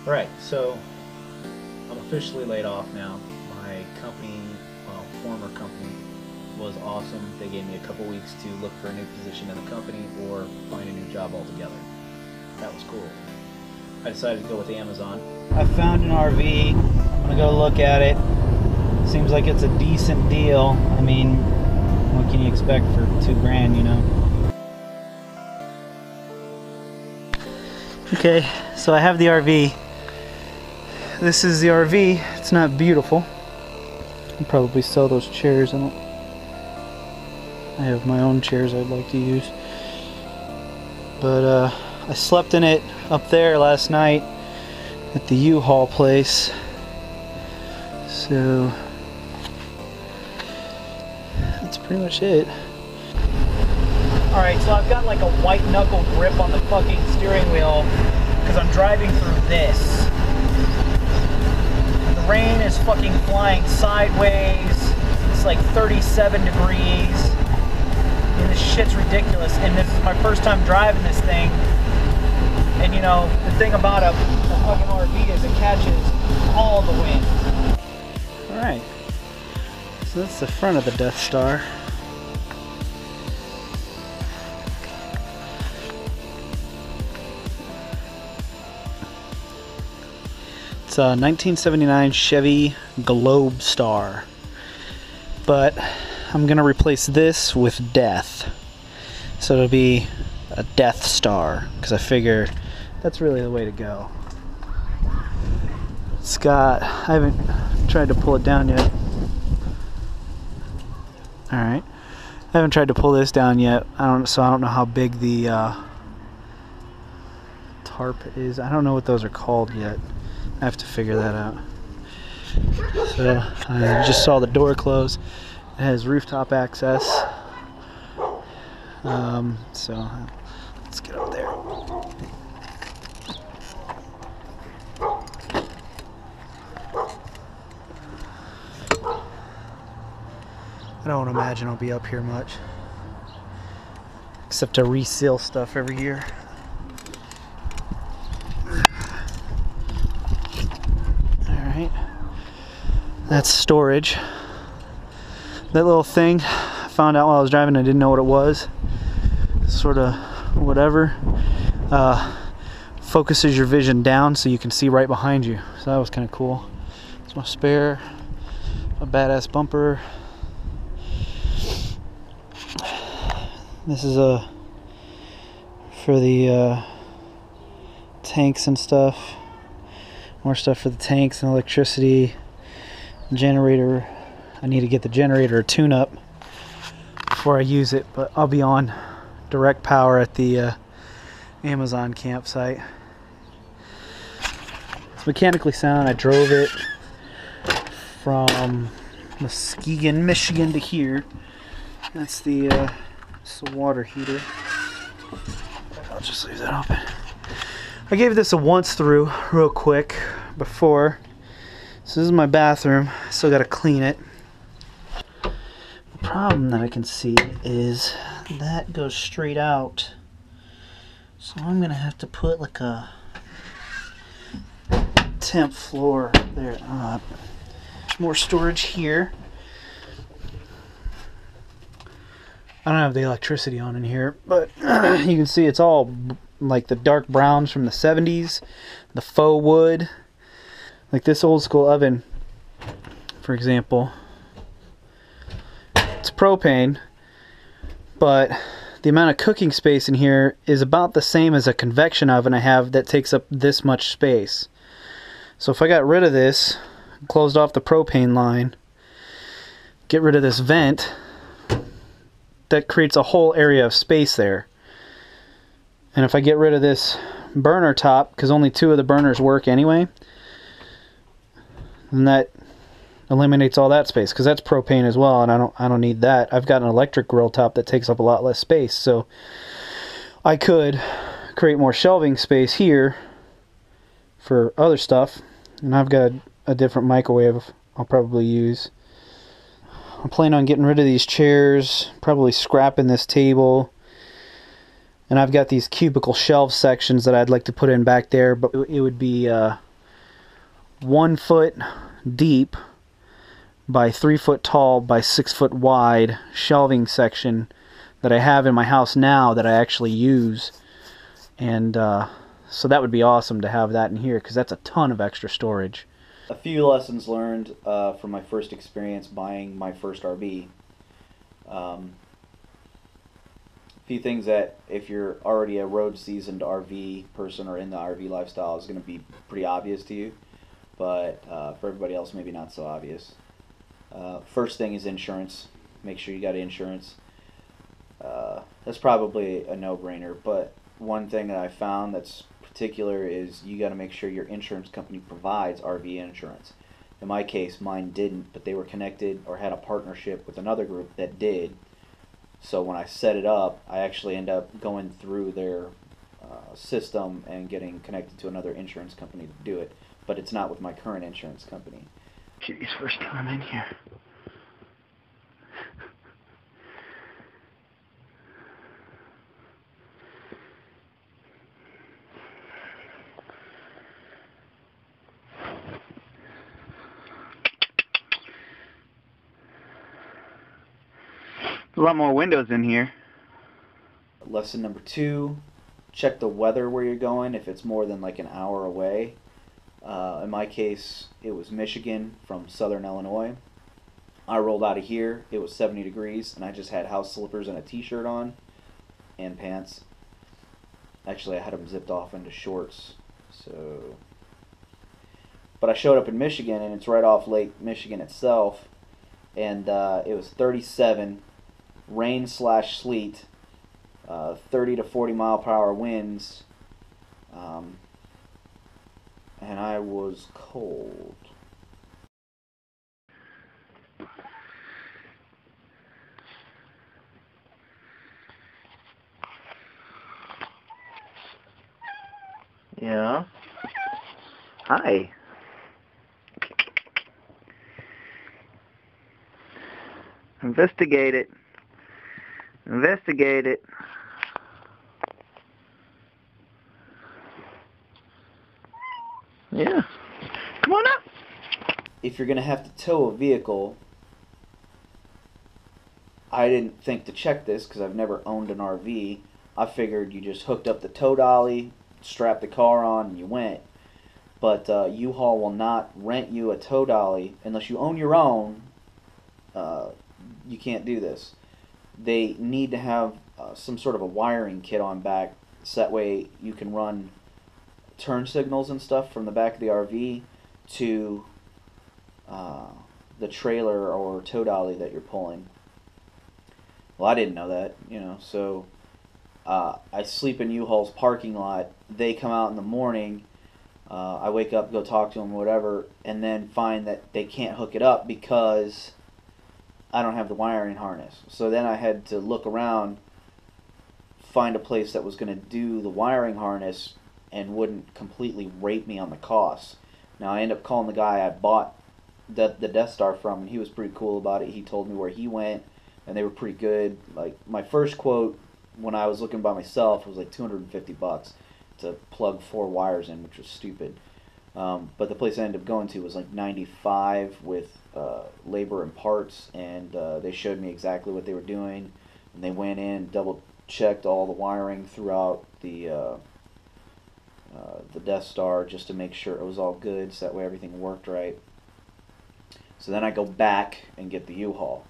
Alright, so I'm officially laid off now. My company, well, former company, was awesome. They gave me a couple weeks to look for a new position in the company or find a new job altogether. That was cool. I decided to go with Amazon. I found an RV. I'm gonna go look at it. Seems like it's a decent deal. I mean, what can you expect for $2,000, you know? Okay, so I have the RV. This is the RV. It's not beautiful. I'll probably sell those chairs. I have my own chairs I'd like to use. But I slept in it up there last night at the U-Haul place. So that's pretty much it. Alright, so I've got like a white knuckle grip on the fucking steering wheel because I'm driving through this. The rain is fucking flying sideways. It's like 37 degrees. And this shit's ridiculous. And this is my first time driving this thing. And you know, the thing about a fucking RV is it catches all the wind. Alright. So that's the front of the Death Star. It's a 1979 Chevy Globe Star. But I'm gonna replace this with Death. So it'll be a Death Star, because I figure that's really the way to go. It's got, I haven't tried to pull it down yet. Alright. I haven't tried to pull this down yet. So I don't know how big the tarp is. I don't know what those are called yet. I have to figure that out. So I just saw the door close. It has rooftop access. So let's get up there. I don't imagine I'll be up here much, except to reseal stuff every year. Alright, that's storage. That little thing I found out while I was driving, I didn't know what it was. Sort of whatever. Focuses your vision down so you can see right behind you. So that was kind of cool. It's my spare, a badass bumper. This is for the tanks and stuff. More stuff for the tanks and electricity. Generator. I need to get the generator a tune-up before I use it, but I'll be on direct power at the Amazon campsite. It's mechanically sound. I drove it from Muskegon, Michigan to here. That's the water heater. I'll just leave that open. I gave this a once through real quick before. So this is my bathroom. Still got to clean it. The problem that I can see is that goes straight out. So I'm gonna have to put like a temp floor there. More storage here. I don't have the electricity on in here, but you can see it's all like the dark browns from the 70s, the faux wood. Like this old school oven, for example, it's propane, but the amount of cooking space in here is about the same as a convection oven I have that takes up this much space. So if I got rid of this, closed off the propane line, get rid of this vent, that creates a whole area of space there. And if I get rid of this burner top, because only 2 of the burners work anyway, then that eliminates all that space, because that's propane as well, and I don't need that. I've got an electric grill top that takes up a lot less space, so I could create more shelving space here for other stuff. And I've got a different microwave I'll probably use. I'm planning on getting rid of these chairs, probably scrapping this table, and I've got these cubicle shelf sections that I'd like to put in back there, but it would be 1 foot deep by 3 foot tall by 6 foot wide shelving section that I have in my house now that I actually use. And so that would be awesome to have that in here, because that's a ton of extra storage. A few lessons learned from my first experience buying my first RV. A few things that, if you're already a road seasoned RV person or in the RV lifestyle, is going to be pretty obvious to you, but for everybody else maybe not so obvious. First thing is insurance. Make sure you got insurance. That's probably a no-brainer, but one thing that I found that's particular is you got to make sure your insurance company provides RV insurance. In my case, mine didn't, but they were connected or had a partnership with another group that did. So when I set it up, I actually end up going through their system and getting connected to another insurance company to do it, but it's not with my current insurance company. Kitty's first time in here. A lot more windows in here. Lesson number 2, check the weather where you're going if it's more than like an hour away. In my case, it was Michigan from southern Illinois. I rolled out of here, it was 70 degrees, and I just had house slippers and a t-shirt on, and pants. Actually, I had them zipped off into shorts. But I showed up in Michigan, and it's right off Lake Michigan itself, and it was 37, rain/sleet, 30 to 40 mile per hour winds, and I was cold. Yeah. Hi. Investigate it. Investigate it. Yeah. Come on up. If you're going to have to tow a vehicle, I didn't think to check this because I've never owned an RV. I figured you just hooked up the tow dolly, strapped the car on, and you went. But U-Haul will not rent you a tow dolly unless you own your own. You can't do this. They need to have some sort of a wiring kit on back, so that way you can run turn signals and stuff from the back of the RV to the trailer or tow dolly that you're pulling. Well, I didn't know that, so I sleep in U-Haul's parking lot. They come out in the morning. I wake up, go talk to them, whatever, and then find that they can't hook it up because I don't have the wiring harness. So then I had to look around, find a place that was going to do the wiring harness and wouldn't completely rape me on the cost. Now I ended up calling the guy I bought the Death Star from, and he was pretty cool about it. He told me where he went, and they were pretty good. Like, my first quote when I was looking by myself was like $250 to plug 4 wires in, which was stupid. But the place I ended up going to was like $95 with labor and parts, and they showed me exactly what they were doing, and they went in, double checked all the wiring throughout the Death Star just to make sure it was all good, so that way everything worked right. So then I go back and get the U-Haul.